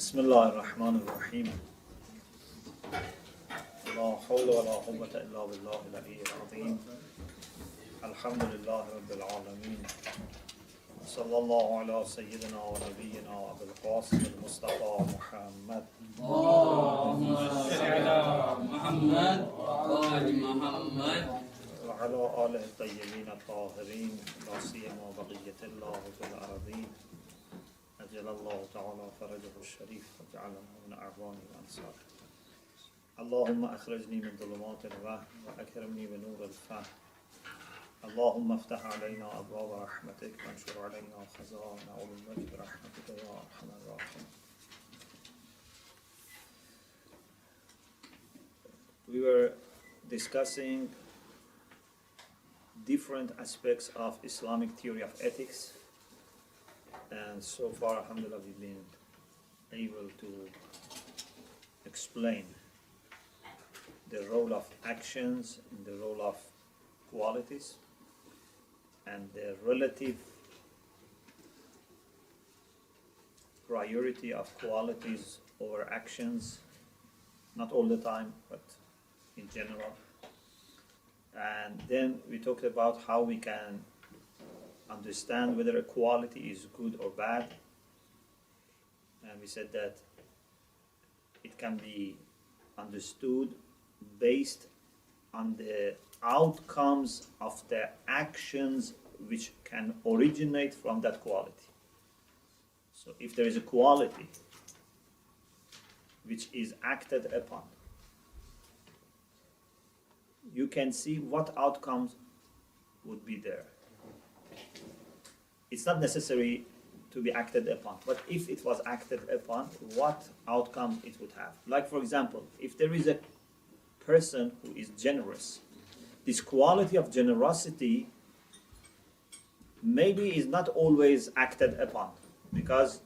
بسم الله الرحمن الرحيم لا حول ولا قوة إلا بالله العلي العظيم الحمد لله رب العالمين صلى الله على سيدنا ونبينا وأبي القاسم المصطفى محمد اللهم صل على محمد وآل محمد وعلى آله الطيبين الطاهرين لا سيما بقية الله في الأرضين أجل الله تعالى فرجه الشريف وجعلنا من أعوانه وأنصاره اللهم أخرجني من ظلمات الوهم وأكرمني بنور الفهم اللهم افتح علينا أبواب رحمتك وانشر علينا خزائن علومك برحمتك يا أرحم الراحمين. We were discussing different aspects of Islamic theory of ethics, and so far, alhamdulillah, we've been able to explain the role of actions and the role of qualities and the relative priority of qualities over actions, not all the time, but in general. And then we talked about how we can understand whether a quality is good or bad. And we said that it can be understood based on the outcomes of the actions which can originate from that quality. So if there is a quality which is acted upon, you can see what outcomes would be there. It's not necessary to be acted upon, but if it was acted upon, what outcome it would have. Like, for example, if there is a person who is generous, this quality of generosity maybe is not always acted upon, because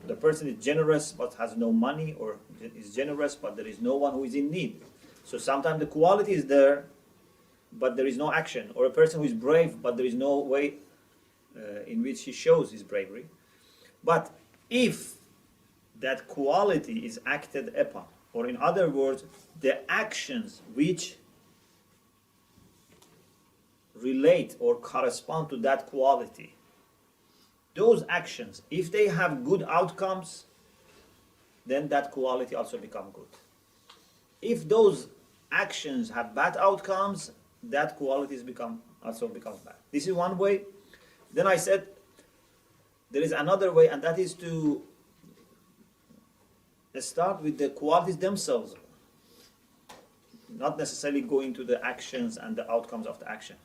the person is generous but has no money, or is generous but there is no one who is in need. So sometimes the quality is there, but there is no action. Or a person who is brave, but there is no way in which he shows his bravery. But if that quality is acted upon, or in other words, the actions which relate or correspond to that quality, those actions, if they have good outcomes, then that quality also becomes good. If those actions have bad outcomes, that qualities also becomes bad. This is one way. Then I said there is another way, and that is to start with the qualities themselves, not necessarily going to the actions and the outcomes of the action.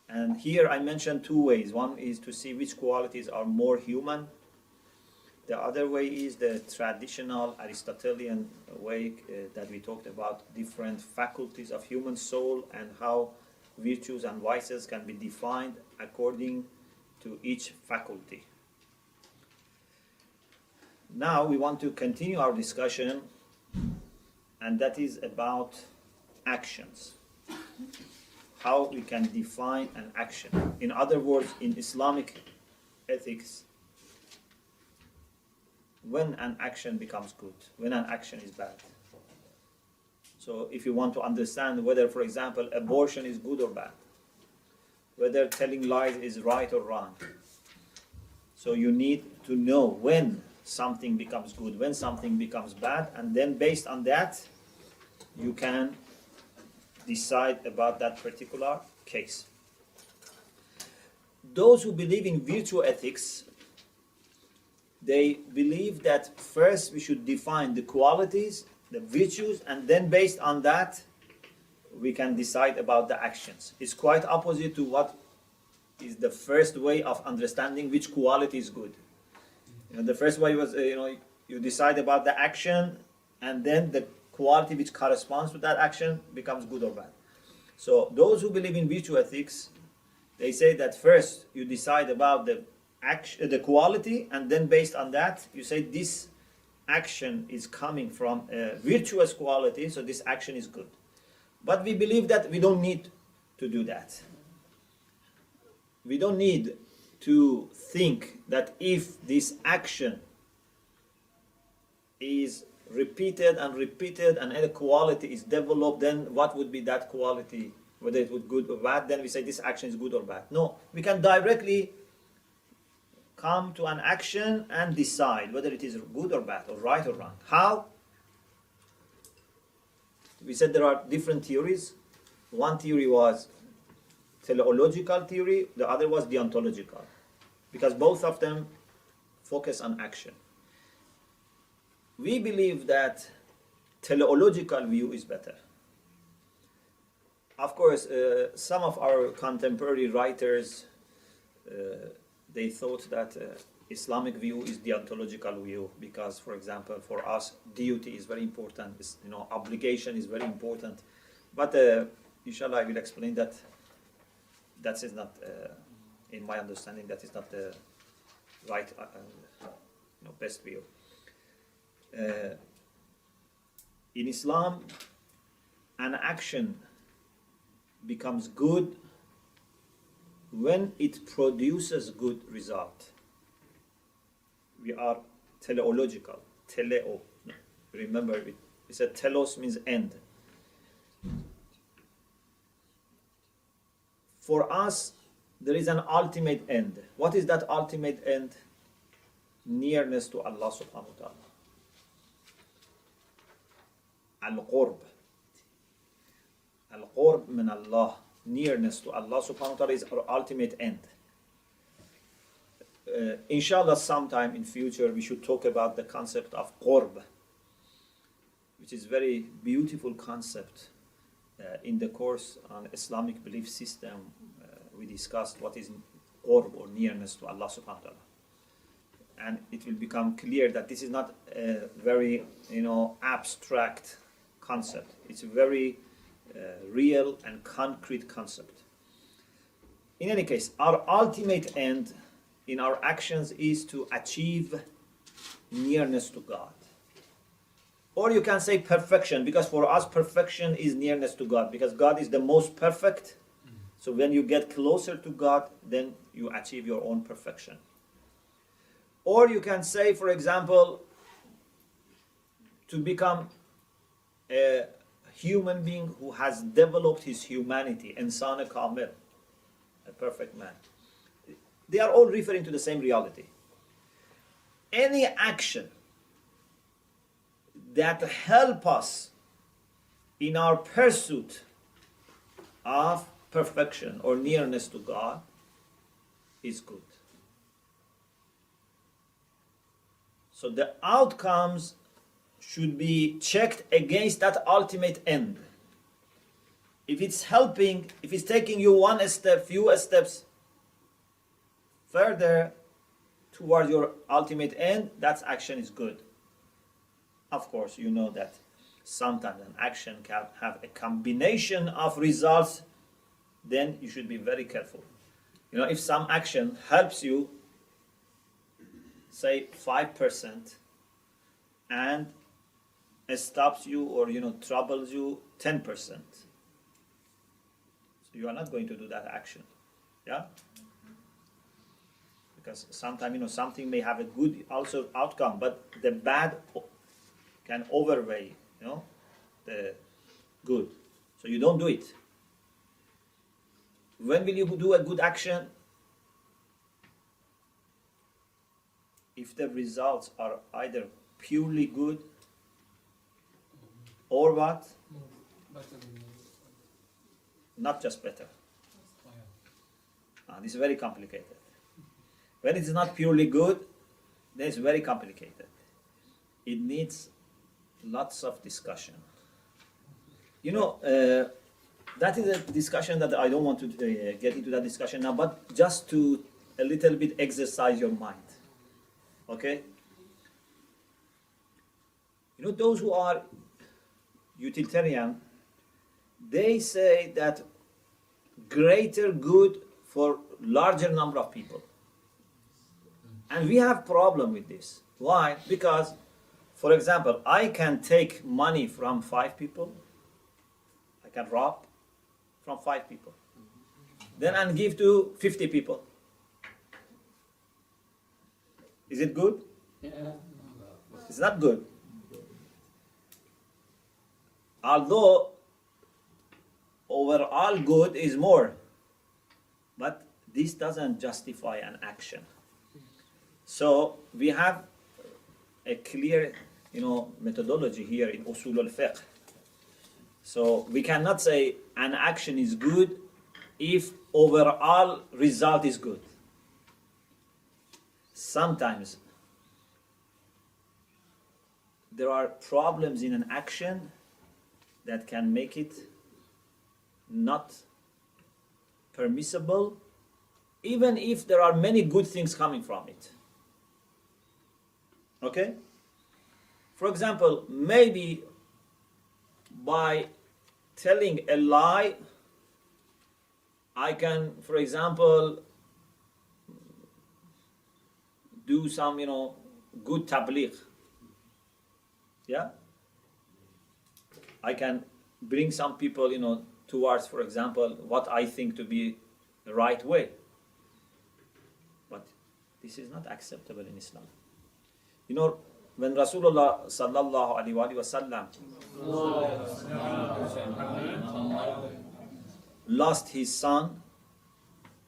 And here I mentioned two ways. One is to see which qualities are more human. The other way is the traditional Aristotelian way that we talked about different faculties of human soul and how virtues and vices can be defined according to each faculty. Now we want to continue our discussion, and that is about actions. How we can define an action. In other words, in Islamic ethics, when an action becomes good, when an action is bad. So if you want to understand whether, for example, abortion is good or bad, whether telling lies is right or wrong, so you need to know when something becomes good, when something becomes bad, and then based on that, you can decide about that particular case. Those who believe in virtue ethics, they believe that first we should define the qualities, the virtues, and then based on that, we can decide about the actions. It's quite opposite to what is the first way of understanding which quality is good. The first way was, you decide about the action, and then the quality which corresponds to that action becomes good or bad. So those who believe in virtue ethics, they say that first you decide about the action, the quality, and then based on that, you say this action is coming from a virtuous quality, so this action is good. But we believe that we don't need to do that. We don't need to think that if this action is repeated and repeated and a quality is developed, then what would be that quality? Whether it would good or bad, then we say this action is good or bad. No, we can directly come to an action and decide whether it is good or bad, or right or wrong. How? We said there are different theories. One theory was teleological theory, the other was deontological, because both of them focus on action. We believe that teleological view is better. Of course, some of our contemporary writers, they thought that Islamic view is the ontological view because, for example, for us, duty is very important. Obligation is very important. But inshallah, I will explain that that is not, in my understanding, that is not the right, best view. In Islam, an action becomes good when it produces good result. We are teleological. Teleo. Remember, we said telos means end. For us, there is an ultimate end. What is that ultimate end? Nearness to Allah subhanahu wa ta'ala. Al-Qurb. Al-Qurb min Allah. Nearness to Allah subhanahu wa ta'ala is our ultimate end. Inshallah, sometime in future, we should talk about the concept of Qurb, which is very beautiful concept. In the course on Islamic belief system, we discussed what is Qurb or nearness to Allah subhanahu wa ta'ala. And it will become clear that this is not a very, abstract concept. It's a very real and concrete concept. In any case, our ultimate end in our actions is to achieve nearness to God. Or you can say perfection, because for us perfection is nearness to God, because God is the most perfect. So when you get closer to God, then you achieve your own perfection. Or you can say, for example, to become a human being who has developed his humanity, insan kamil, a perfect man. They are all referring to the same reality. Any action that help us in our pursuit of perfection or nearness to God is good. So the outcomes should be checked against that ultimate end. If it's helping, if it's taking you one step, few steps further towards your ultimate end, that action is good. Of course, you know that sometimes an action can have a combination of results, then you should be very careful. If some action helps you, say 5%, and stops you or troubles you 10%, so you are not going to do that action. Yeah? Because sometimes something may have a good also outcome, but the bad can overweigh the good. So you don't do it. When will you do a good action? If the results are either purely good or what? Not just better. This is very complicated. When it is not purely good, then it's very complicated. It needs lots of discussion. That is a discussion that I don't want to get into that discussion now, but just to a little bit exercise your mind. Okay? Those who are utilitarian, they say that greater good for larger number of people. And we have problem with this. Why? Because, for example, I can take money from 5 people. I can rob from 5 people. Then I'll give to 50 people. Is it good? Yeah. It's not good. Although overall good is more, but this doesn't justify an action. So we have a clear, methodology here in usul al-fiqh. So we cannot say an action is good if overall result is good. Sometimes there are problems in an action that can make it not permissible, even if there are many good things coming from it. Okay? For example, maybe by telling a lie, I can, for example, do some, good tabligh. Yeah? I can bring some people, towards, for example, what I think to be the right way. But this is not acceptable in Islam. When Rasulullah sallallahu alaihi wasallam lost his son,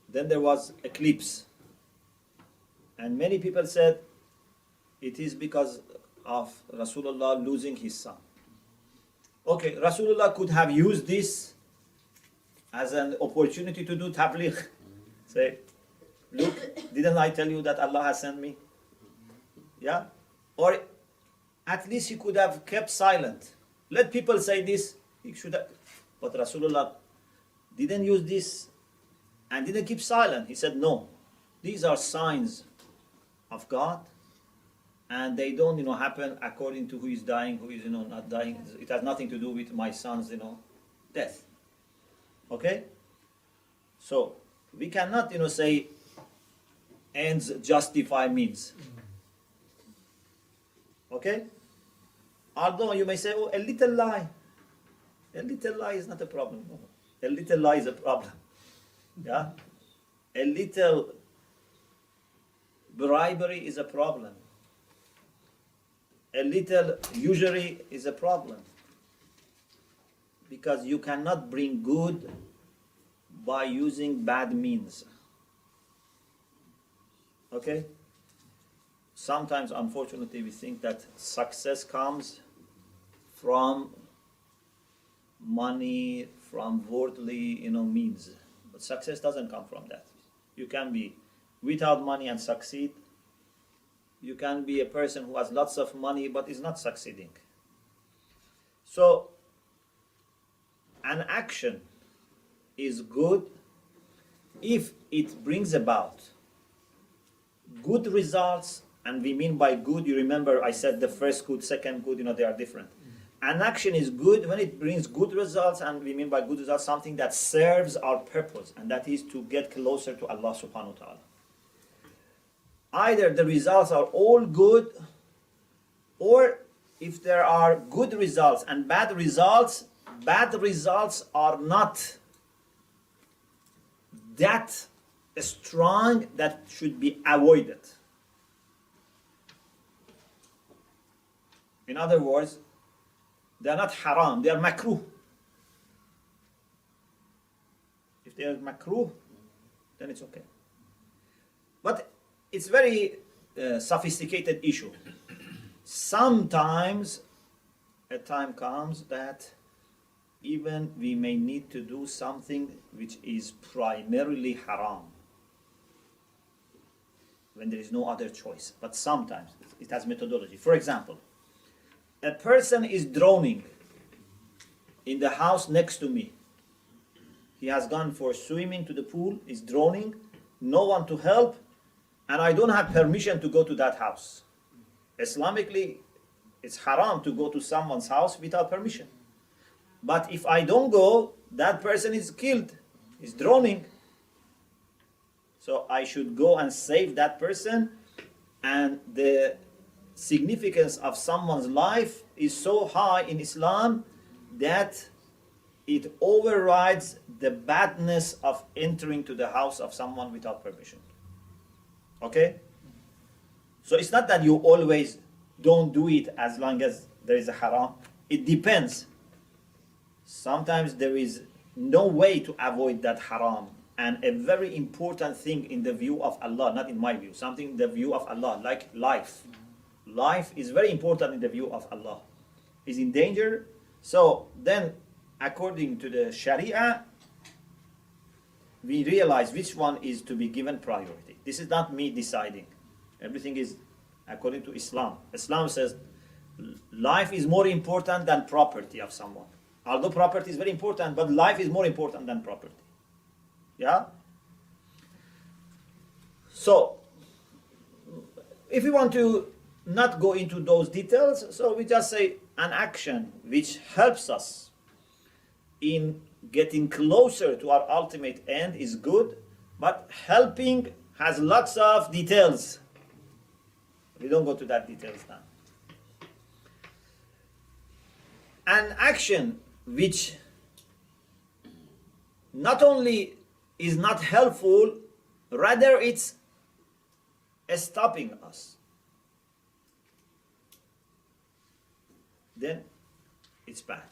then there was eclipse. And many people said it is because of Rasulullah losing his son. Okay, Rasulullah could have used this as an opportunity to do tabligh. Say, look, didn't I tell you that Allah has sent me? Yeah? Or at least he could have kept silent. Let people say this. He should have. But Rasulullah didn't use this and didn't keep silent. He said, no, these are signs of God, and they don't, happen according to who is dying, who is, not dying. It has nothing to do with my son's, death. Okay? So we cannot, say ends justify means. Okay? Although you may say, oh, a little lie. A little lie is not a problem. No. A little lie is a problem. Yeah? A little bribery is a problem. A little usury is a problem. Because you cannot bring good by using bad means. Okay? Sometimes, unfortunately, we think that success comes from money, from worldly, means. But success doesn't come from that. You can be without money and succeed. You can be a person who has lots of money but is not succeeding. So, an action is good if it brings about good results. And we mean by good, you remember I said the first good, second good, they are different. An action is good when it brings good results, and we mean by good results something that serves our purpose, and that is to get closer to Allah subhanahu wa ta'ala. Either the results are all good, or if there are good results and bad results are not that strong that should be avoided. In other words, they are not haram, they are makruh. If they are makruh, then it's okay. But it's very sophisticated issue. Sometimes a time comes that even we may need to do something which is primarily haram, when there is no other choice. But sometimes it has methodology. For example, a person is drowning in the house next to me. He has gone for swimming to the pool, is drowning, no one to help, and I don't have permission to go to that house. Islamically, it's haram to go to someone's house without permission. But if I don't go, that person is killed, is drowning. So I should go and save that person, and the significance of someone's life is so high in Islam that it overrides the badness of entering to the house of someone without permission. Okay? So it's not that you always don't do it as long as there is a haram. It depends. Sometimes there is no way to avoid that haram. And a very important thing in the view of Allah, not in my view, something in the view of Allah, like life. Life is very important in the view of Allah. Is in danger. So then, according to the Sharia, we realize which one is to be given priority. This is not me deciding. Everything is according to Islam. Islam says life is more important than property of someone. Although property is very important, but life is more important than property. Yeah? So, if we want to not go into those details, so we just say an action which helps us in getting closer to our ultimate end is good, but helping has lots of details. We don't go to that details now. An action which not only is not helpful, rather it's stopping us, then it's bad.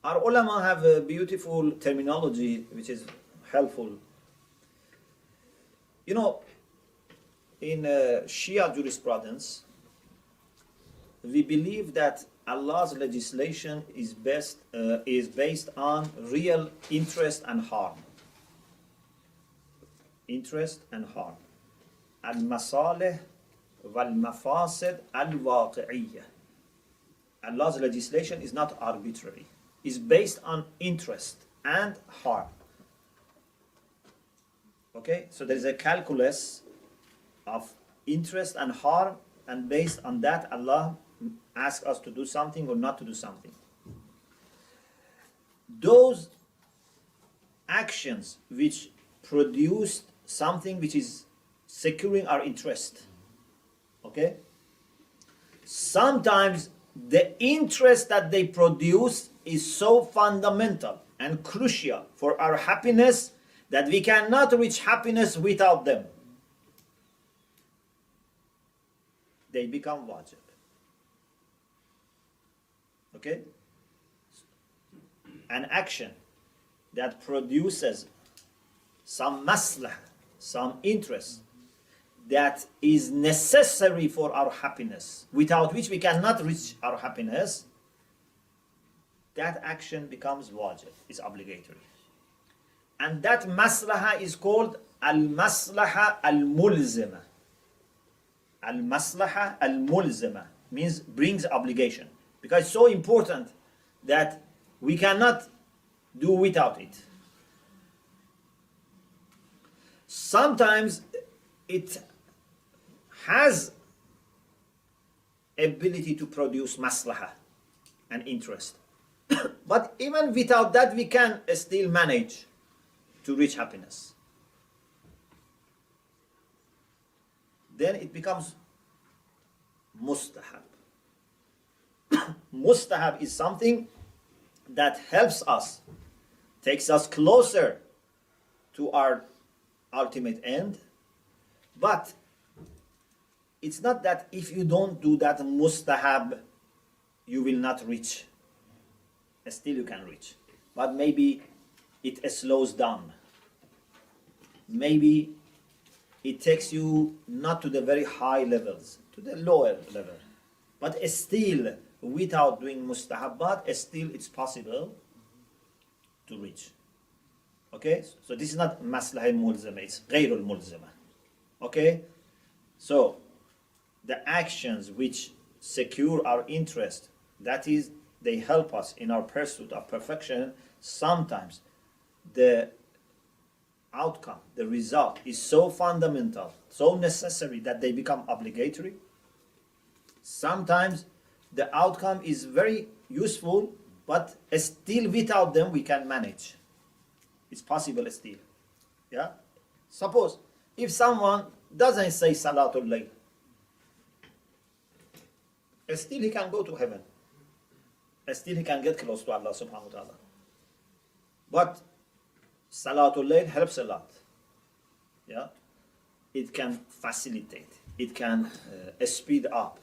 Our ulama have a beautiful terminology which is helpful. You know, in Shia jurisprudence, we believe that Allah's legislation is based on real interest and harm. Interest and harm. Al-masalih wal-mafasid al-waqi'iyya. Allah's legislation is not arbitrary. It's based on interest and harm. Okay? So there is a calculus of interest and harm, and based on that, Allah asks us to do something or not to do something. Those actions which produce something which is securing our interest, okay? Sometimes the interest that they produce is so fundamental and crucial for our happiness that we cannot reach happiness without them. They become wajib. Okay? An action that produces some maslah, some interest that is necessary for our happiness, without which we cannot reach our happiness, that action becomes wajib, is obligatory. And that maslaha is called al-maslaha al-mulzima. Al-maslaha al-mulzima means brings obligation. Because it's so important that we cannot do without it. Sometimes it has ability to produce maslaha and interest. But even without that, we can still manage to reach happiness. Then it becomes mustahab. Mustahab is something that helps us, takes us closer to our ultimate end. But it's not that if you don't do that mustahab, you will not reach. Still you can reach. But maybe it slows down. Maybe it takes you not to the very high levels, to the lower level. But still, without doing mustahabbat, still it's possible to reach. Okay? So this is not maslaha mulzama, it's ghayrul mulzama. Okay? So, the actions which secure our interest, that is, they help us in our pursuit of perfection, sometimes the outcome, the result is so fundamental, so necessary that they become obligatory. Sometimes the outcome is very useful, but still without them we can manage. It's possible still. Yeah? Suppose if someone doesn't say Salatul Layl, still he can go to heaven. Still he can get close to Allah subhanahu wa ta'ala. But Salatul Layl helps a lot. Yeah? It can facilitate. It can speed up.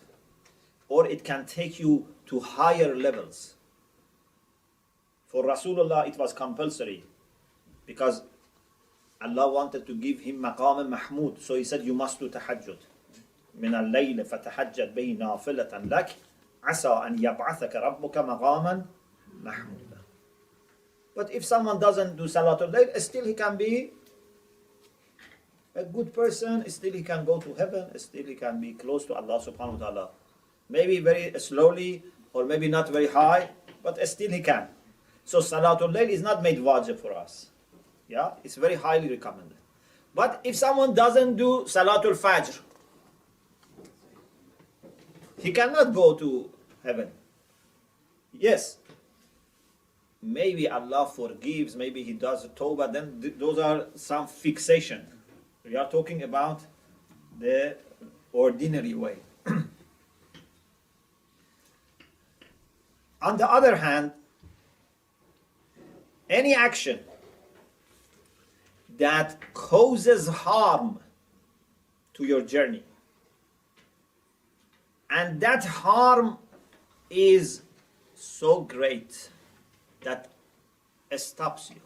or it can take you to higher levels. For Rasulullah, it was compulsory because Allah wanted to give him maqam mahmud. So he said, you must do tahajjud. من الليل فتحجد به نافلة لك عسى أن يبعثك ربك مقاما محمودا. But if someone doesn't do Salatul Layl, still he can be a good person, still he can go to heaven, still he can be close to Allah subhanahu wa ta'ala. Maybe very slowly, or maybe not very high, but still he can. So Salatul Layl is not made wajib for us. Yeah, it's very highly recommended. But if someone doesn't do Salatul Fajr, he cannot go to heaven. Yes, maybe Allah forgives, maybe he does tawbah, then those are some fixation. We are talking about the ordinary way. On the other hand, any action that causes harm to your journey, and that harm is so great that it stops you.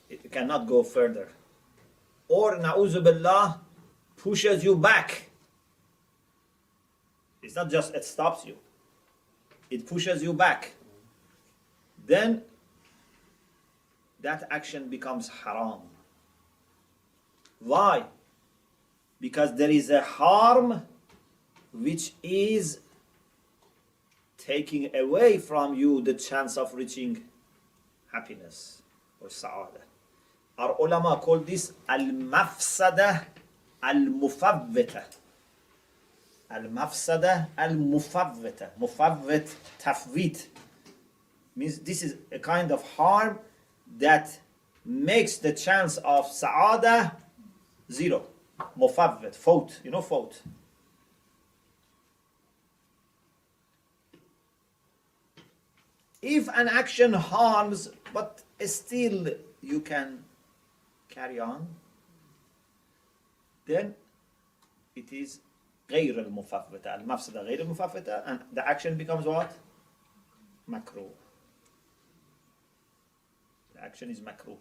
It cannot go further. Or, na'uzu billah, pushes you back. It's not just it stops you. It pushes you back. Then that action becomes haram. Why? Because there is a harm which is taking away from you the chance of reaching happiness or sa'adah. Our ulama call this al-mafsada al-mufawwita. Al-mafsada al-mufawwita. Mufawwit, tafwit. Means this is a kind of harm that makes the chance of sa'adah zero. Mufawwit, fault. You know fault. If an action harms, but still you can carry on, then it is غير المفوتة. المفسدة غير المفوتة, and the action becomes what? Makruh. The action is makruh.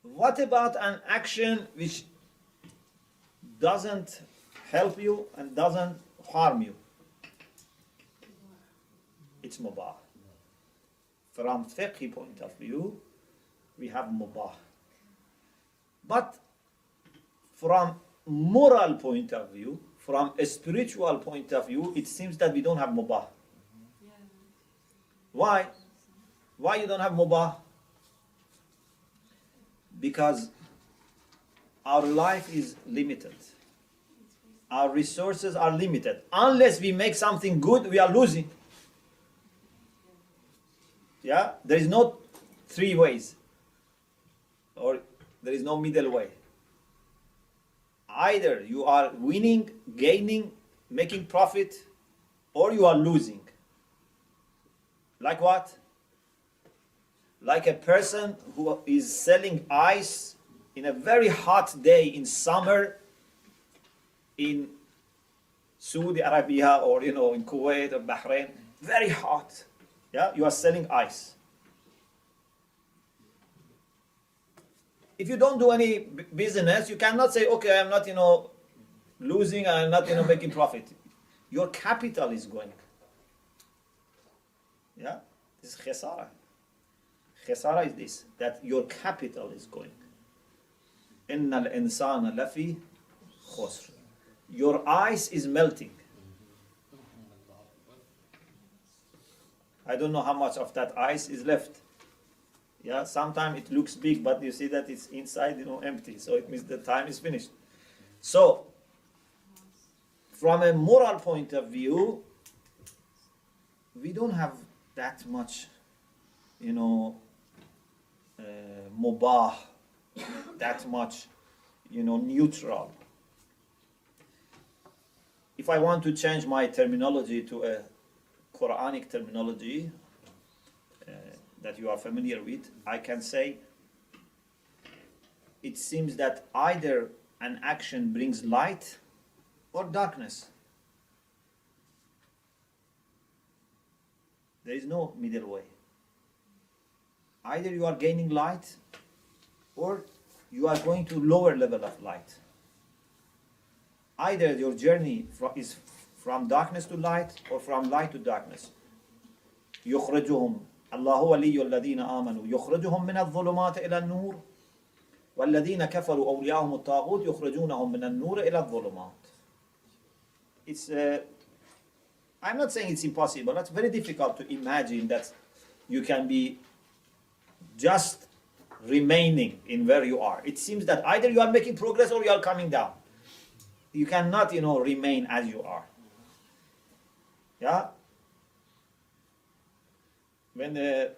What about an action which doesn't help you and doesn't harm you? It's mubah. From fiqh point of view, we have mubah. But from moral point of view, from a spiritual point of view, it seems that we don't have mubah. Why? Why you don't have mubah? Because our life is limited. Our resources are limited. Unless we make something good, we are losing. Yeah? There is no three ways. Or there is no middle way. Either you are winning, gaining, making profit, or you are losing. Like what? Like a person who is selling ice in a very hot day in summer in Saudi Arabia, or in Kuwait or Bahrain. Very hot. Yeah, you are selling ice. If you don't do any business, you cannot say, okay, I'm not, losing, I'm not, making profit. Your capital is going. Yeah, this is khesara. Khesara is this, that your capital is going. Innal insana lafi khusr. Your ice is melting. I don't know how much of that ice is left. Yeah, sometimes it looks big, but you see that it's inside, empty. So it means the time is finished. So, from a moral point of view, we don't have that much, mubah, that much, neutral. If I want to change my terminology to a Quranic terminology that you are familiar with, I can say it seems that either an action brings light or darkness. There is no middle way. Either you are gaining light or you are going to lower level of light. Either your journey is from darkness to light or from light to darkness. يخرجهم الله ولي الذين آمنوا يخرجهم من الظلمات إلى النور والذين كفروا أولياءهم الطاغوت يخرجونهم من النور إلى الظلمات. It's I'm not saying it's impossible. It's very difficult to imagine that you can be just remaining in where you are. It seems that either you are making progress or you are coming down. You cannot, remain as you are. Yeah? When there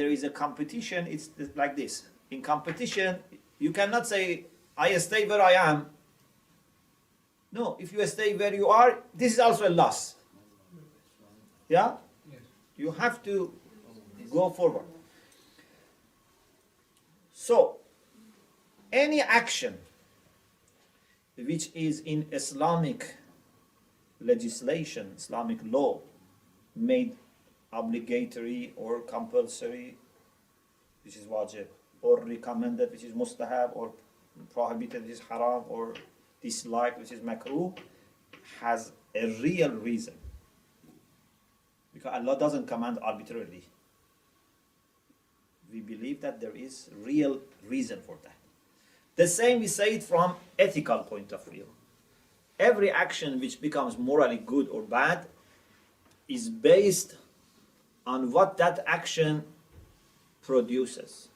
is a competition, it's like this. In competition, you cannot say, I stay where I am. No, if you stay where you are, this is also a loss. Yeah? Yes. You have to go forward. So, any action which is in Islamic legislation, Islamic law, made obligatory or compulsory, which is wajib, or recommended, which is mustahab, or prohibited, which is haram, or disliked, which is makruh, has a real reason. Because Allah doesn't command arbitrarily. We believe that there is real reason for that. The same we say it from ethical point of view. Every action which becomes morally good or bad is based on what that action produces,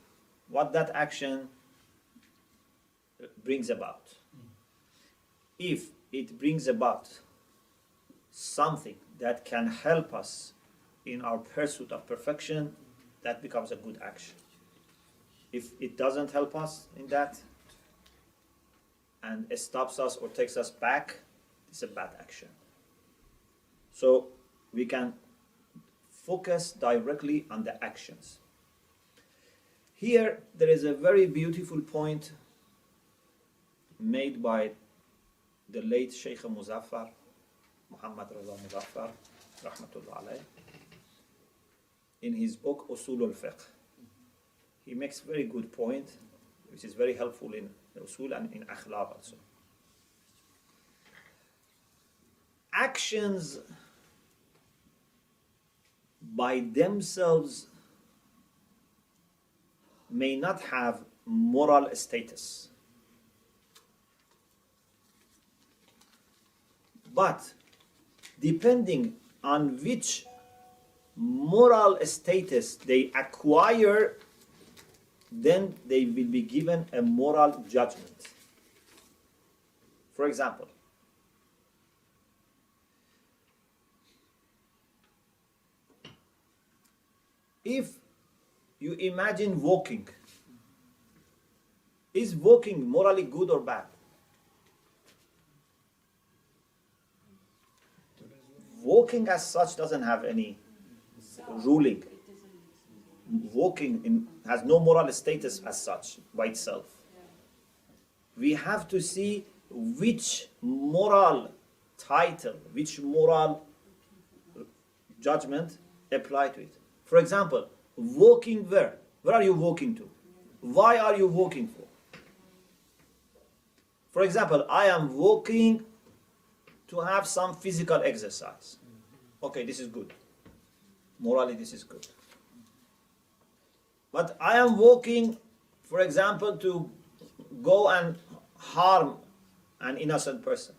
what that action brings about. If it brings about something that can help us in our pursuit of perfection, that becomes a good action. If it doesn't help us in that, and it stops us or takes us back, it's a bad action. So we can focus directly on the actions. Here there is a very beautiful point made by the late Sheikh Muẓaffar, Muhammad Raza Muẓaffar, rahmatullah alayh, in his book Usul al-Fiqh. He makes a very good point, which is very helpful in Usul and in Akhlaq also. Actions by themselves may not have moral status, but depending on which moral status they acquire, then they will be given a moral judgment. For example, if you imagine walking, is walking morally good or bad? Walking as such doesn't have any ruling. Walking has no moral status as such by itself. We have to see which moral title, which moral judgment apply to it. For example, walking where? Where are you walking to? Why are you walking for? For example, I am walking to have some physical exercise. Okay, this is good. Morally, this is good. But I am walking, for example, to go and harm an innocent person.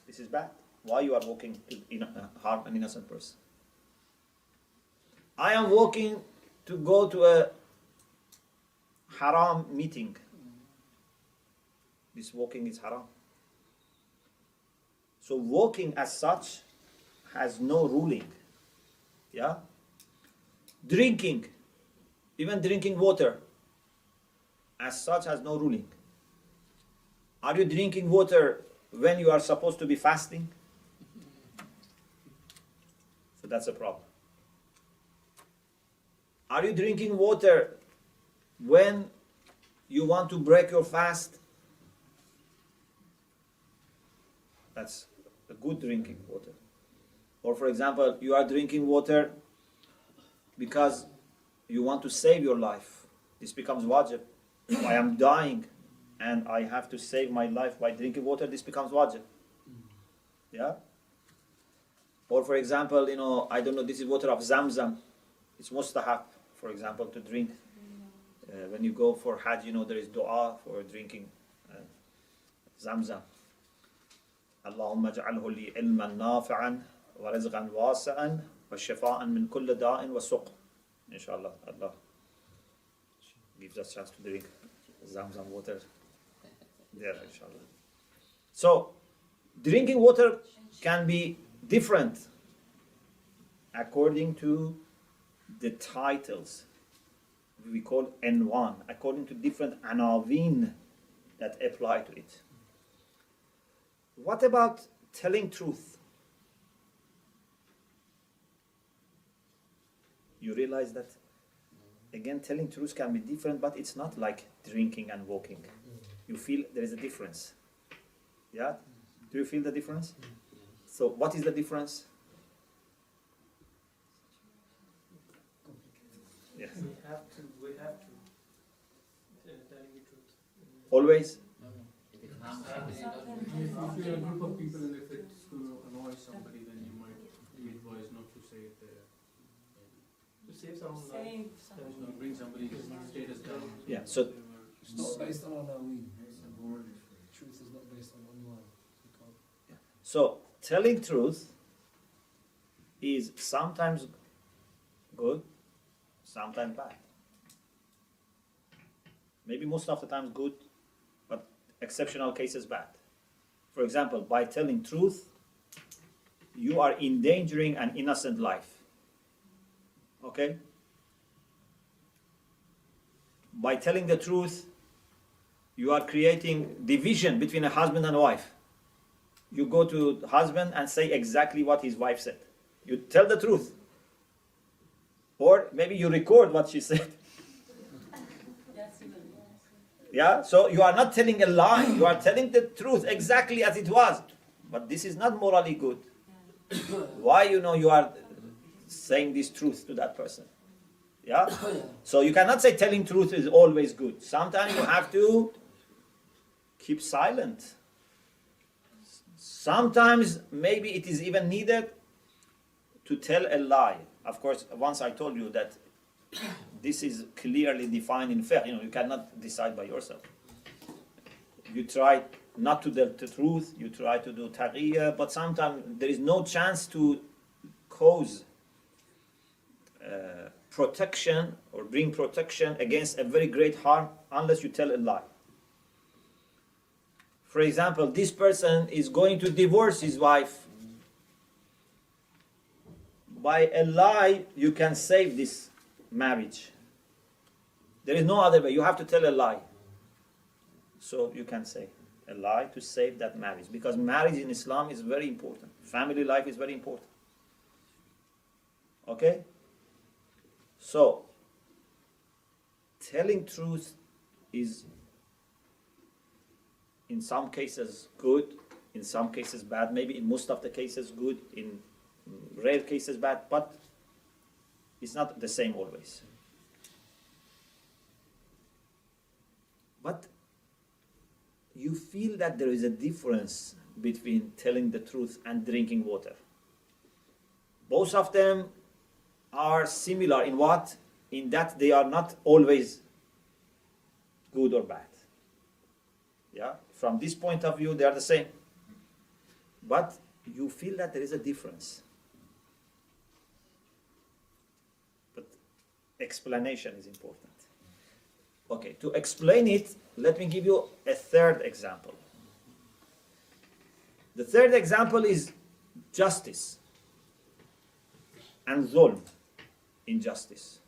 This is bad. Why you are walking to harm an innocent person? I am walking to go to a haram meeting. This walking is haram. So walking as such has no ruling. Yeah? Drinking, even drinking water, as such has no ruling. Are you drinking water when you are supposed to be fasting? So that's a problem. Are you drinking water when you want to break your fast? That's a good drinking water. Or for example, you are drinking water because you want to save your life. This becomes wajib. I am dying and I have to save my life by drinking water. This becomes wajib. Yeah? Or for example, I don't know, this is water of Zamzam. It's mustahab, for example, to drink. When you go for Hajj, there is dua for drinking Zamzam. Allahumma ja'alhu li ilman nafi'an wa rizqan wasi'an wa shifa'an min kulli da'in wa suq. Inshallah, Allah gives us chance to drink Zamzam water there, inshallah. So, drinking water can be different according to the titles we call N1, according to different anawin that apply to it. What about telling truth? You realize that, again, telling truth can be different, but it's not like drinking and walking. You feel there is a difference. Yeah? Do you feel the difference? So what is the difference? Yes. We have to telling the truth. Always? If you're a group of people and if it's going to annoy somebody, then you might be advised not to say it there. To save someone's life, bring somebody's status down. Yeah, so it's not based on Anawin. Truth is not based on Anwar. So, telling truth is sometimes good, sometimes bad. Maybe most of the time good, but exceptional cases bad. For example, by telling truth, you are endangering an innocent life. Okay? By telling the truth, you are creating division between a husband and wife. You go to the husband and say exactly what his wife said. You tell the truth. Or maybe you record what she said. Yeah? So you are not telling a lie. You are telling the truth exactly as it was. But this is not morally good. Why you are saying this truth to that person? Yeah? So you cannot say telling truth is always good. Sometimes you have to keep silent. Sometimes maybe it is even needed to tell a lie. Of course, once I told you that this is clearly defined in fiqh. You cannot decide by yourself. You try not to tell the truth, you try to do taqiyya, but sometimes there is no chance to cause protection or bring protection against a very great harm unless you tell a lie. For example, this person is going to divorce his wife. By a lie, you can save this marriage. There is no other way. You have to tell a lie. So you can say a lie to save that marriage. Because marriage in Islam is very important. Family life is very important. Okay? So, telling truth is in some cases good, in some cases bad, maybe in most of the cases good, in rare cases bad, but it's not the same always. But you feel that there is a difference between telling the truth and drinking water. Both of them are similar in what? In that they are not always good or bad. Yeah? From this point of view, they are the same. But you feel that there is a difference. But explanation is important. Okay, to explain it, let me give you a third example. The third example is justice and zulm, injustice.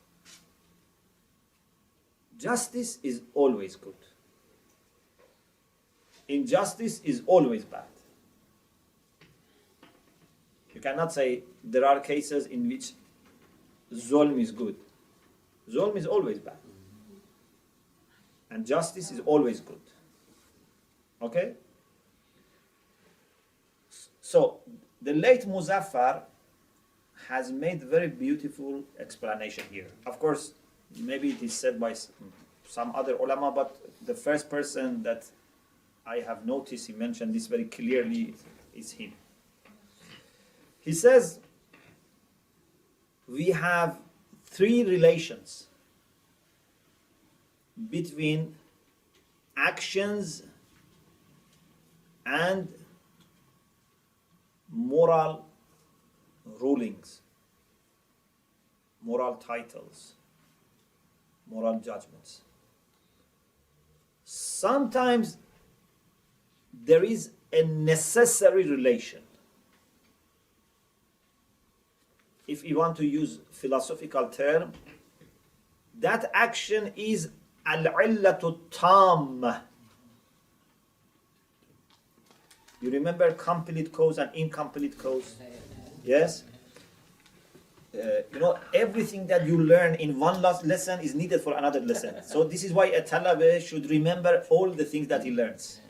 Justice is always good. Injustice is always bad. You cannot say there are cases in which zulm is good. Zulm is always bad. And justice is always good. Okay? So the late Muẓaffar has made very beautiful explanation here. Of course, maybe it is said by some other ulama, but the first person that I have noticed he mentioned this very clearly is him. He says, we have three relations between actions and moral rulings, moral titles, moral judgments. Sometimes there is a necessary relation. If you want to use philosophical term, that action is al-illatu tam. You remember complete cause and incomplete cause? Yes? Everything that you learn in one lesson is needed for another lesson. So this is why a talabah should remember all the things that he learns.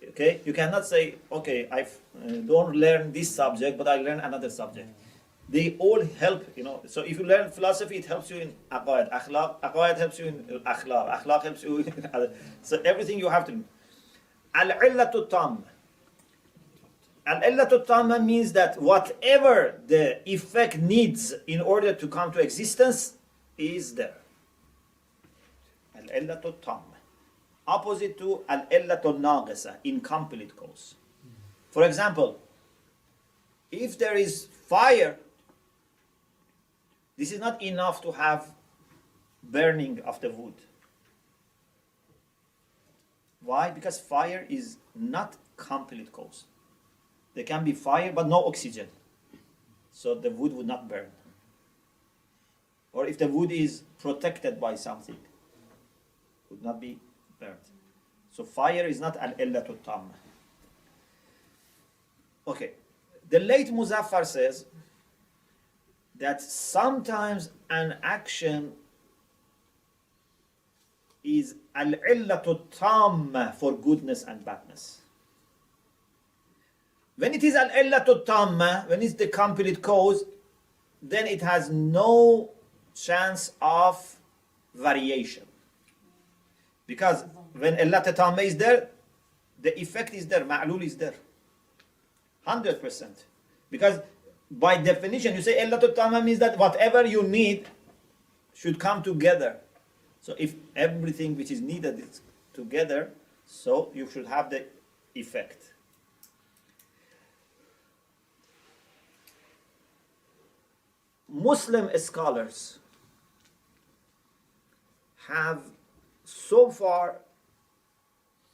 Okay? You cannot say, okay, I don't learn this subject, but I learn another subject. They all help, So if you learn philosophy, it helps you in aqaid. Aqaid helps you in akhlaq. Akhlaq helps you in other. So everything you have to. Al-illatu tam. Al-illatu tamma means that whatever the effect needs in order to come to existence is there. Al-illatu tamma. Opposite to al-illatu naqisa, incomplete cause. For example, if there is fire, this is not enough to have burning of the wood. Why? Because fire is not complete cause. There can be fire but no oxygen. So the wood would not burn. Or if the wood is protected by something, it would not be burnt. So fire is not al-illatu tamma. Okay. The late Muẓaffar says that sometimes an action is al-illatu tamma for goodness and badness. When it is al-illatu tamma, when it's the complete cause, then it has no chance of variation. Because when illatu tamma is there, the effect is there, ma'lul is there. 100%. Because by definition, you say illatu tamma means that whatever you need should come together. So if everything which is needed is together, so you should have the effect. Muslim scholars have so far,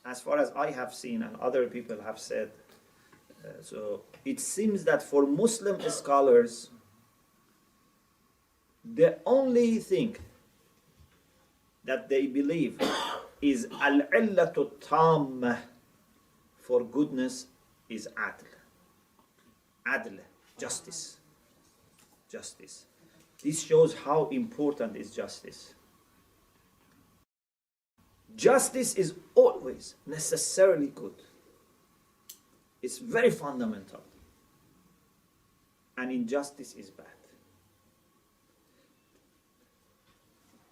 as far as I have seen and other people have said, so it seems that for Muslim scholars, the only thing that they believe is al-illatu tamma for goodness is adl. Adl, justice. Justice. This shows how important is justice. Justice is always necessarily good. It's very fundamental. And injustice is bad.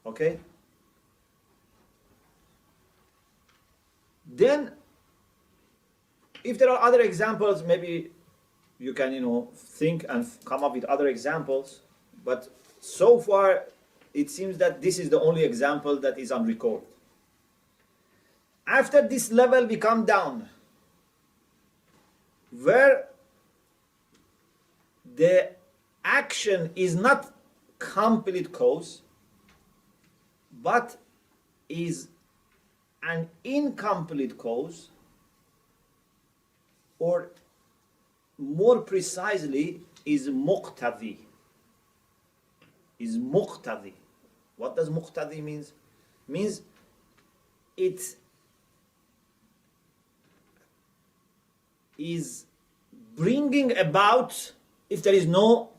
Okay? Then, if there are other examples, maybe you can, think and come up with other examples. But so far, it seems that this is the only example that is on record. After this level, we come down, where the action is not complete cause, but is an incomplete cause, or more precisely, is muqtadi. Is muqtadi. What does muqtadi means? Means it is bringing about if there is no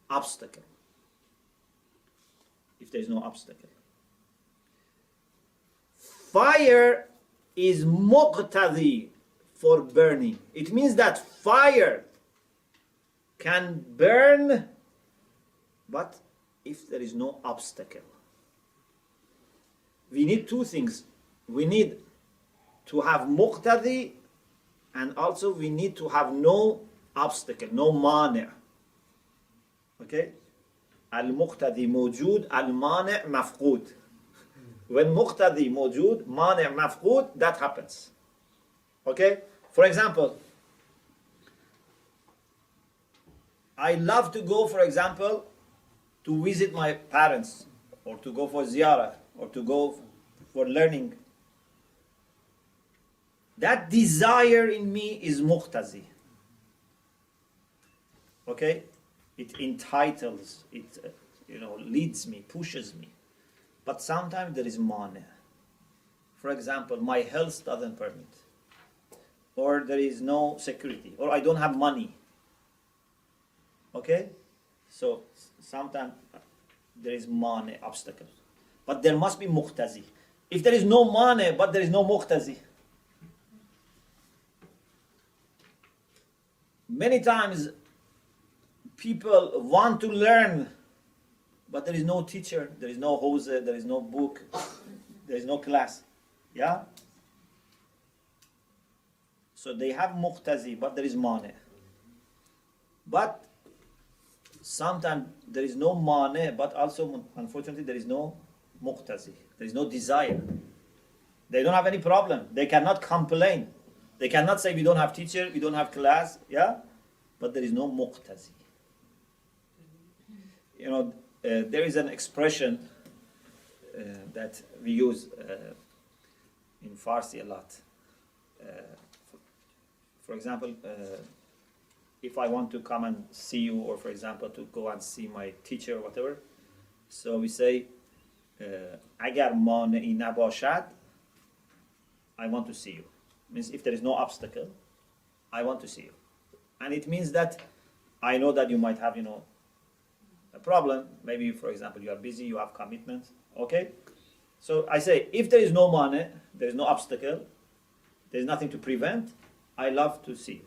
obstacle. If there is no obstacle. Fire is muqtadi for burning. It means that fire can burn, but if there is no obstacle. We need two things. We need to have muqtadi, and also we need to have no obstacle, no mani'. Okay? Al-muqtadi mawjood, al-mani' mafqood. When muqtadi mawjood, mani' mafqood, that happens. Okay? For example, I love to go, for example, to visit my parents, or to go for ziyarah, or to go for learning. That desire in me is muqtazi. Okay? It entitles, it leads me, pushes me. But sometimes there is mani. For example, my health doesn't permit, or there is no security, or I don't have money. Okay? So sometimes there is mani, obstacle. But there must be muqtazi. If there is no mani, but there is no muqtazi. Many times people want to learn, but there is no teacher, there is no hose, there is no book, there is no class. Yeah? So they have muqtazi, but there is mani. But sometimes there is no mani, but also, unfortunately, there is no muqtazi. There is no desire. They don't have any problem. They cannot complain. They cannot say we don't have teacher, we don't have class, yeah? But there is no muqtazi. There is an expression that we use in Farsi a lot. For example, if I want to come and see you, or for example, to go and see my teacher or whatever, so we say, Agar mani nabashad, I want to see you. Means if there is no obstacle, I want to see you. And it means that I know that you might have, a problem. Maybe, for example, you are busy, you have commitments. Okay? So I say, if there is no mani, there is no obstacle, there is nothing to prevent, I love to see you.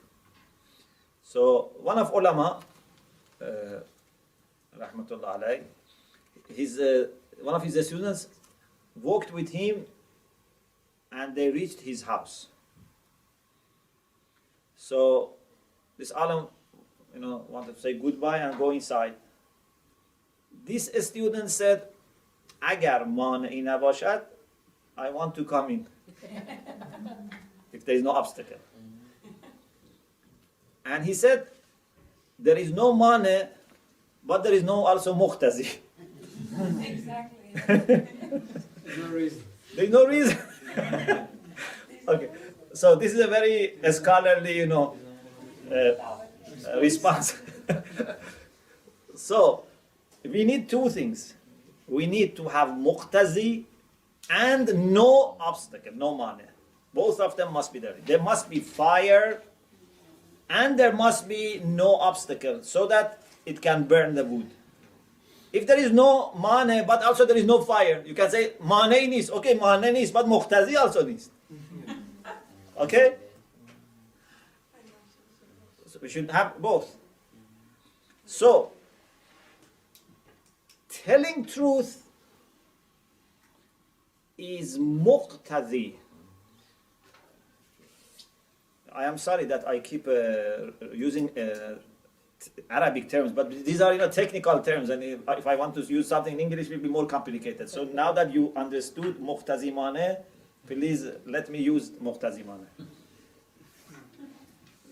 So one of ulama, rahmatullah alayh, one of his students walked with him, and they reached his house. So this alim, wanted to say goodbye and go inside. This student said, Agar mani nabashad, I want to come in. If there is no obstacle. And he said, there is no mani, but there is no also muqtazi. Exactly. There's no reason. There is no reason. Okay. So this is a very scholarly, response. So we need two things. We need to have muqtazi and no obstacle, no mani. Both of them must be there. There must be fire and there must be no obstacle so that it can burn the wood. If there is no mani, but also there is no fire, you can say mani nis. Okay, mani nis, but muqtazi also nis. Okay? So we should have both. So, telling truth is muqtazi. I am sorry that I keep using Arabic terms, but these are technical terms, and if I want to use something in English, it will be more complicated. So now that you understood muqtazi mane, please let me use muqtazi mane.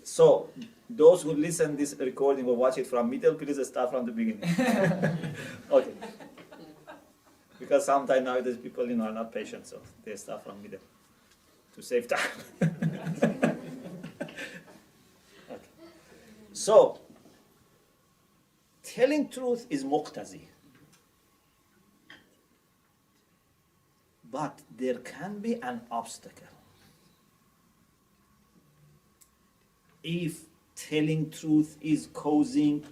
So those who listen this recording or watch it from middle, please start from the beginning. Okay. Because sometimes nowadays people are not patient, so they start from middle to save time. Okay. So telling truth is muqtazi. But there can be an obstacle. If telling truth is causing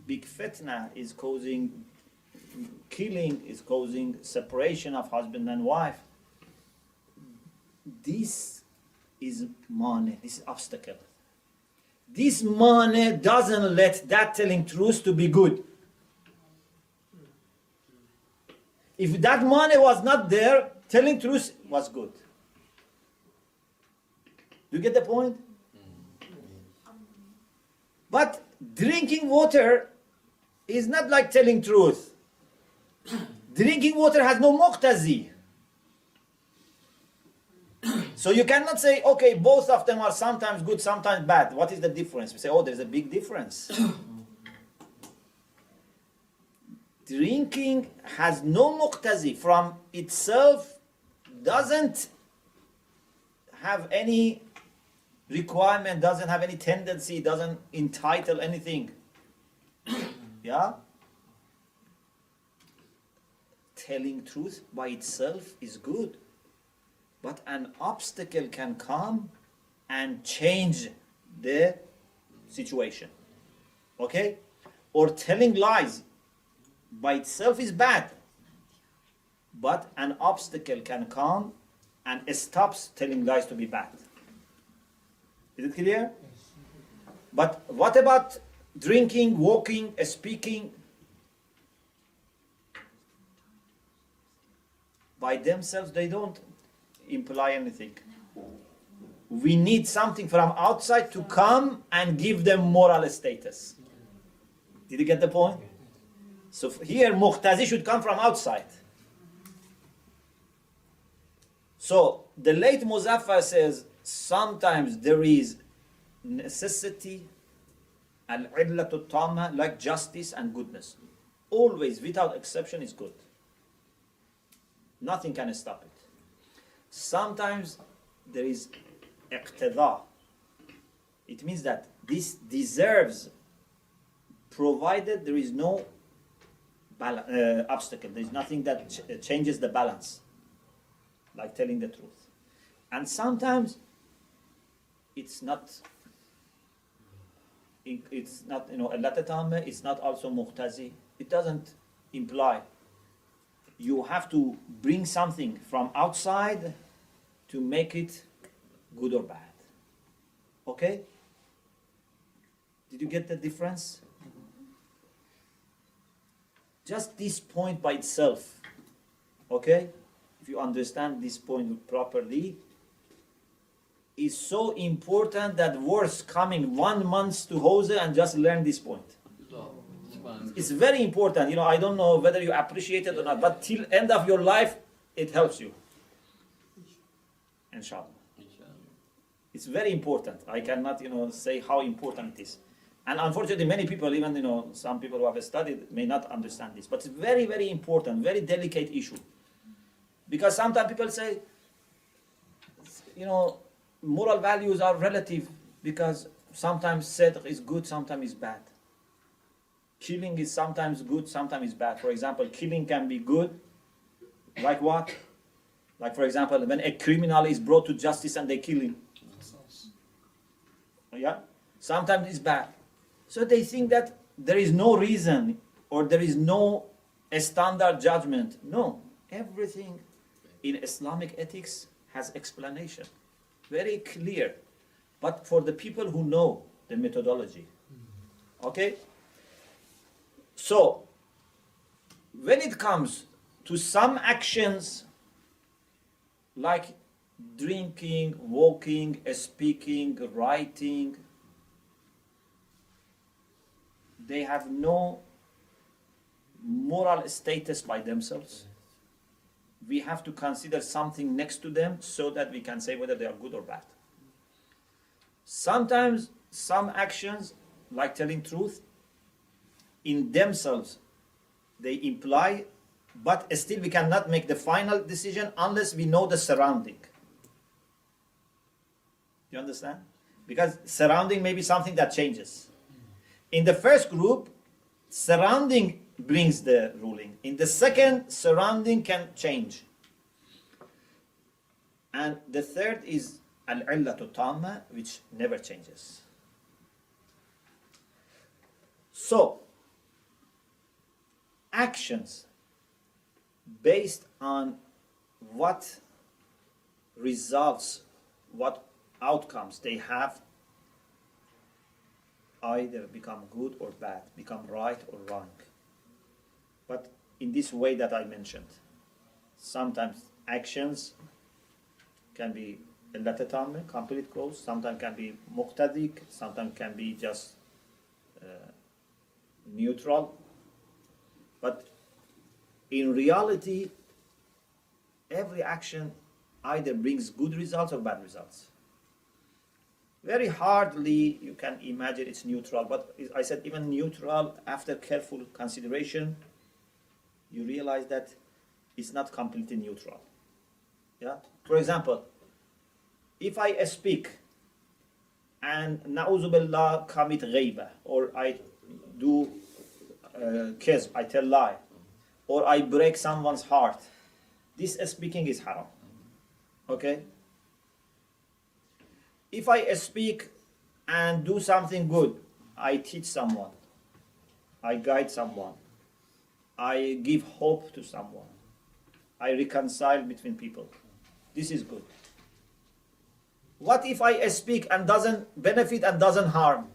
big fitna, is causing killing, is causing separation of husband and wife, this is mane, this is obstacle. This mane doesn't let that telling truth to be good. If that mane was not there, telling truth was good. Do you get the point? But drinking water is not like telling truth. Drinking water has no muqtazi. So you cannot say, okay, both of them are sometimes good, sometimes bad. What is the difference? We say, oh, there's a big difference. Drinking has no muqtazi from itself, doesn't have any requirement, doesn't have any tendency, doesn't entitle anything. Yeah? Telling truth by itself is good. But an obstacle can come and change the situation. Okay? Or telling lies by itself is bad. But an obstacle can come and stops telling lies to be bad. Is it clear? But what about drinking, walking, speaking? By themselves, they don't imply anything. We need something from outside to come and give them moral status. Did you get the point? So here, muqtazi should come from outside. So the late Muẓaffar says, sometimes there is necessity, al-illatu tamma, like justice and goodness. Always, without exception, is good. Nothing can stop it. Sometimes there is iqtida. It means that this deserves, provided there is no obstacle. There is nothing that changes the balance, like telling the truth. And sometimes it's not, illat tammah, it's not also muqtazi. It doesn't imply. You have to bring something from outside to make it good or bad. Okay? Did you get the difference? Just this point by itself, okay? If you understand this point properly, is so important that worth coming 1 month to Hose and just learn this point. It's very important. I don't know whether you appreciate it or not, but till end of your life, it helps you. Inshallah. It's very important. I cannot, say how important it is. And unfortunately, many people, even, some people who have studied may not understand this. But it's very, very important, very delicate issue. Because sometimes people say, moral values are relative because sometimes sidq is good, sometimes is bad. Killing is sometimes good, sometimes is bad. For example, killing can be good. Like what? Like, for example, when a criminal is brought to justice and they kill him. Yeah? Sometimes it's bad. So they think that there is no reason or there is no standard judgment. No. Everything in Islamic ethics has explanation. Very clear. But for the people who know the methodology. Okay? So, when it comes to some actions like drinking, walking, speaking, writing, they have no moral status by themselves. We have to consider something next to them so that we can say whether they are good or bad. Sometimes some actions, like telling truth, in themselves, they imply, but still we cannot make the final decision unless we know the surrounding. You understand? Because surrounding may be something that changes. In the first group, surrounding brings the ruling. In the second, surrounding can change. And the third is al-illatu tamma, which never changes. So, actions based on what results, what outcomes they have either become good or bad, become right or wrong. But in this way that I mentioned, sometimes actions can be اللتتامة, complete cause, sometimes can be مقتضي, sometimes can be just neutral. But in reality, every action either brings good results or bad results. Very hardly you can imagine it's neutral, but I said even neutral, after careful consideration, you realize that it's not completely neutral. Yeah. For example, if I speak and na'udhu billah commit ghaiba, or I do kizb, I tell lie, or I break someone's heart, this speaking is haram. Okay? If I speak and do something good, I teach someone, I guide someone, I give hope to someone, I reconcile between people, this is good. What if I speak and doesn't benefit and doesn't harm?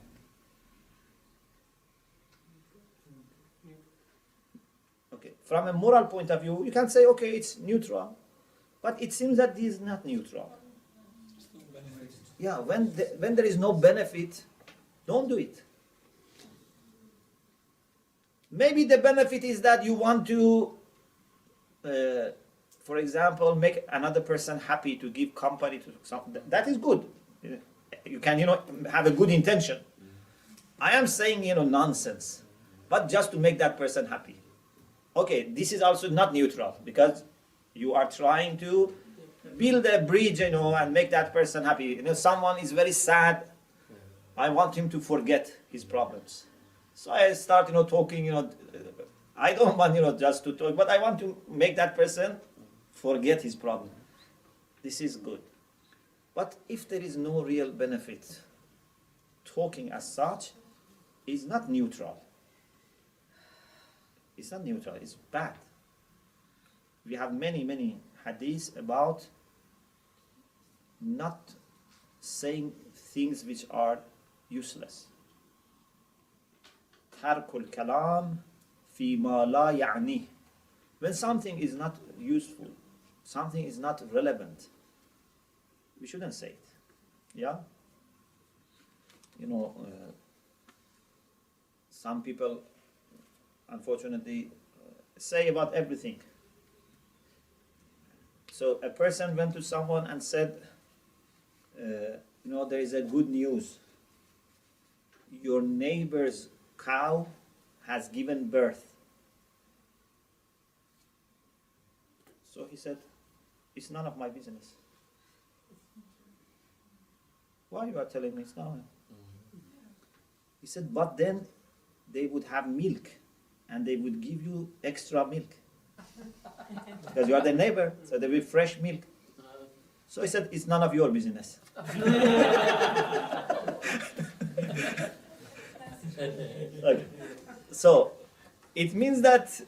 Okay, from a moral point of view, you can say, okay, it's neutral, but it seems that this is not neutral. Yeah, when there is no benefit, don't do it. Maybe the benefit is that you want to, for example, make another person happy, to give company to something. That is good. You can, have a good intention. I am saying, nonsense, but just to make that person happy. Okay, this is also not neutral, because you are trying to build a bridge, and make that person happy. Someone is very sad. I want him to forget his problems. So I start, talking, I don't want, just to talk, but I want to make that person forget his problem. This is good. But if there is no real benefit, talking as such is not neutral. It's not neutral, it's bad. We have many hadiths about not saying things which are useless. Tarkul kalam fi ma la ya'ni. When something is not useful, something is not relevant, we shouldn't say it. Yeah? Some people, unfortunately, say about everything. So a person went to someone and said, there is a good news. Your neighbor's cow has given birth. So he said, it's none of my business. Why you are telling me it's none? He said, but then they would have milk and they would give you extra milk. Because you are the neighbor, so there will be fresh milk. So he said, it's none of your business. Okay. So it means that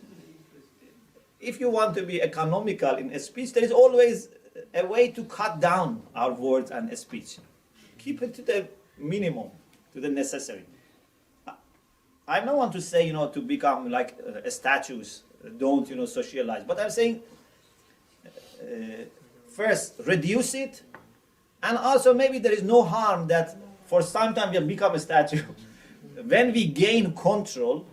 if you want to be economical in a speech, there is always a way to cut down our words and speech. Keep it to the minimum, to the necessary. I don't want to say, to become like statues, don't, socialize. But I'm saying, first, reduce it. And also, maybe there is no harm that for some time we become a statue. When we gain control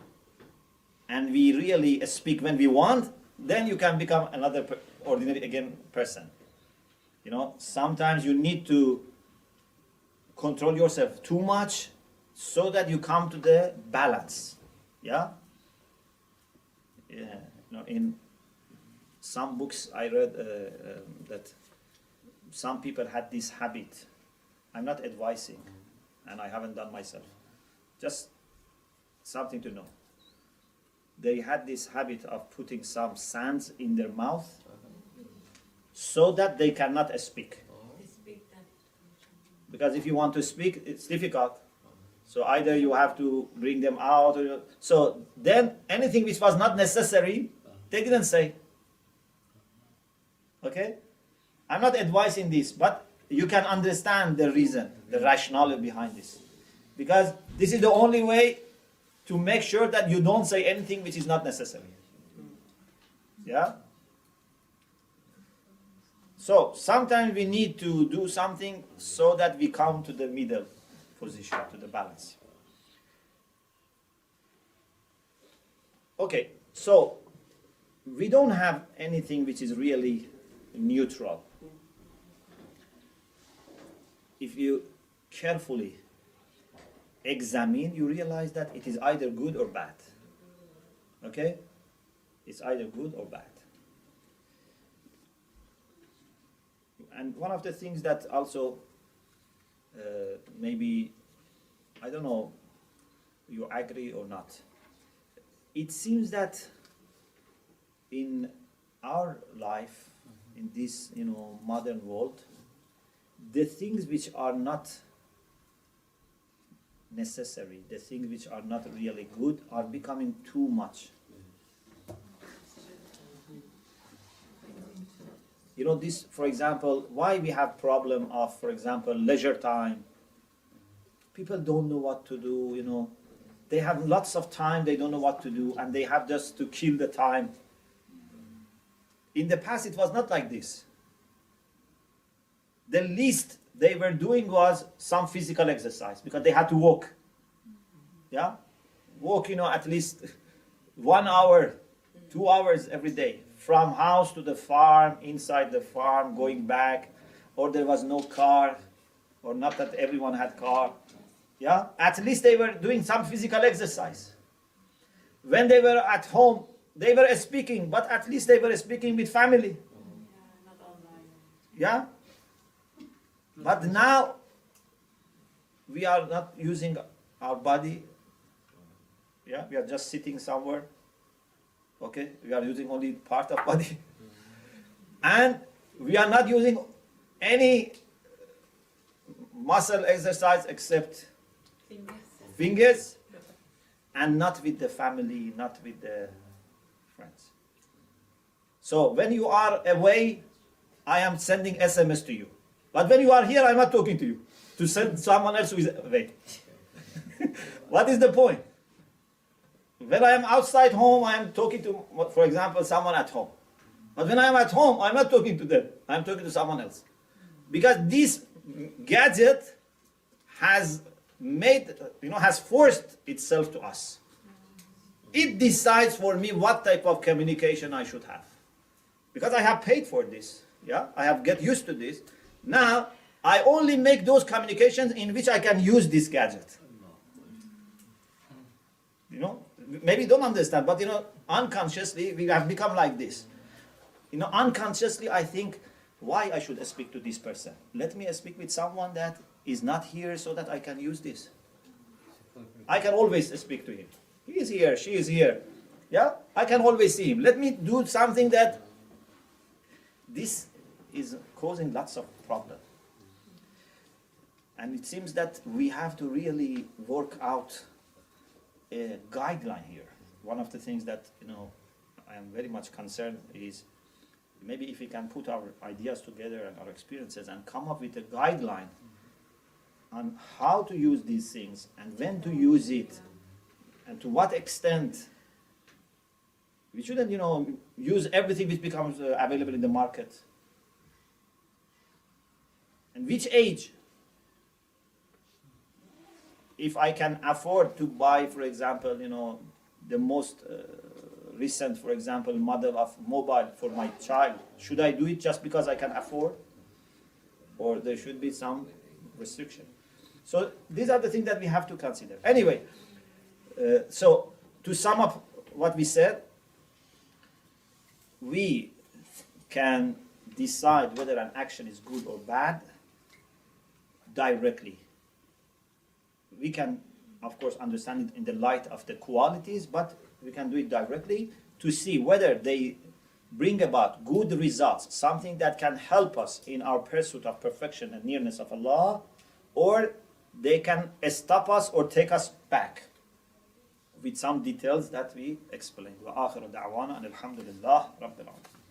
and we really speak when we want, then you can become another ordinary person. Sometimes you need to control yourself too much so that you come to the balance. Yeah? In some books I read that some people had this habit. I'm not advising, and I haven't done myself. Just something to know. They had this habit of putting some sands in their mouth so that they cannot speak. Because if you want to speak, it's difficult. So either you have to bring them out, so then anything which was not necessary, they didn't say. Okay? I'm not advising this, but you can understand the reason, the rationale behind this. Because this is the only way to make sure that you don't say anything which is not necessary. Yeah? So sometimes we need to do something so that we come to the middle position, to the balance. Okay, so we don't have anything which is really neutral. If you carefully examine, you realize that it is either good or bad. Okay? It's either good or bad. And one of the things that also maybe, I don't know, you agree or not. It seems that in our life, in this modern world, the things which are not necessary, the things which are not really good, are becoming too much. This, for example, why we have problem of, for example, leisure time. People don't know what to do, They have lots of time, they don't know what to do, and they have just to kill the time. In the past, it was not like this. The least they were doing was some physical exercise, because they had to walk. Yeah? Walk, at least 1 hour, 2 hours every day. From house to the farm, inside the farm, going back, or there was no car, or not that everyone had car. Yeah? At least they were doing some physical exercise. When they were at home, they were speaking, but at least they were speaking with family. Not online. Yeah? But now, we are not using our body. Yeah? We are just sitting somewhere. Okay? We are using only part of body. And we are not using any muscle exercise except fingers, and not with the family, not with the friends. So when you are away, I am sending SMS to you. But when you are here, I'm not talking to you. To send someone else who is away. What is the point? When I am outside home, I am talking to, for example, someone at home. But when I am at home, I'm not talking to them. I'm talking to someone else. Because this gadget has has forced itself to us. It decides for me what type of communication I should have. Because I have paid for this. Yeah, I have get used to this. Now, I only make those communications in which I can use this gadget. Maybe you don't understand, but unconsciously we have become like this. Unconsciously I think, why I should speak to this person? Let me speak with someone that is not here so that I can use this. I can always speak to him. He is here, she is here. Yeah, I can always see him. Let me do something that this is causing lots of problems. And it seems that we have to really work out a guideline here. One of the things that I am very much concerned is maybe if we can put our ideas together and our experiences and come up with a guideline on how to use these things and when to use it and to what extent. We shouldn't use everything which becomes available in the market. And which age? If I can afford to buy, for example, the most recent, for example, model of mobile for my child, should I do it just because I can afford? Or there should be some restriction? So these are the things that we have to consider. Anyway, so to sum up what we said, we can decide whether an action is good or bad directly. We can, of course, understand it in the light of the qualities, but we can do it directly to see whether they bring about good results, something that can help us in our pursuit of perfection and nearness of Allah, or they can stop us or take us back with some details that we explained. وآخر دعوانا أن الحمد لله رب العالمين.